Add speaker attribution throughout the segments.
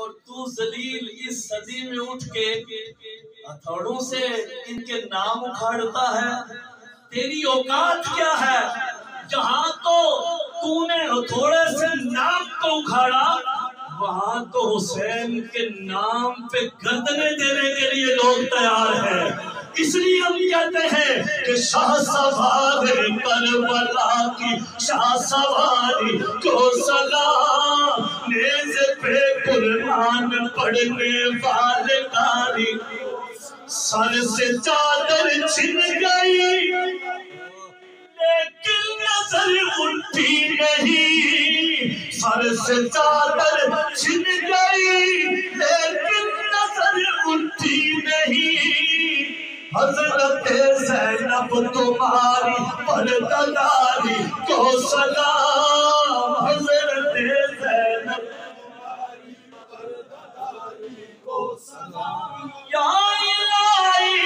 Speaker 1: اور تو ذلیل اس صدی میں اٹھ کے ہتھوڑوں سے ان کے نام اکھاڑتا ہے. تیری اوقات کیا ہے؟ جہاں تو نے ہتھوڑے سے نام کو اکھاڑا، وہاں تو حسین کے نام پہ گردنیں دینے کے لیے لوگ تیار ہیں. اس لیے ہم کہتے ہیں کہ شاہ سوار کربلا کی شاہ سواری کو سلام، نیز پہ قرآن پڑھنے والے قاری. سر سے چادر چھن گئی لیکن نظر اٹھی نہیں، سر سے چادر چھن گئی لیکن نظر اٹھی نہیں. حضرت زینب تمہاری پردہ داری کو سلام، حضرت زینب تمہاری پردہ داری کو سلام. یا الہی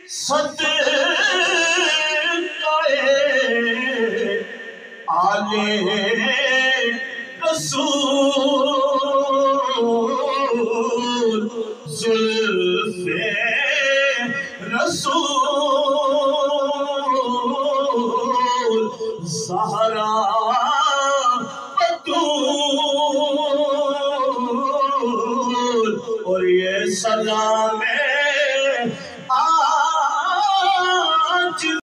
Speaker 1: صدقے آلِ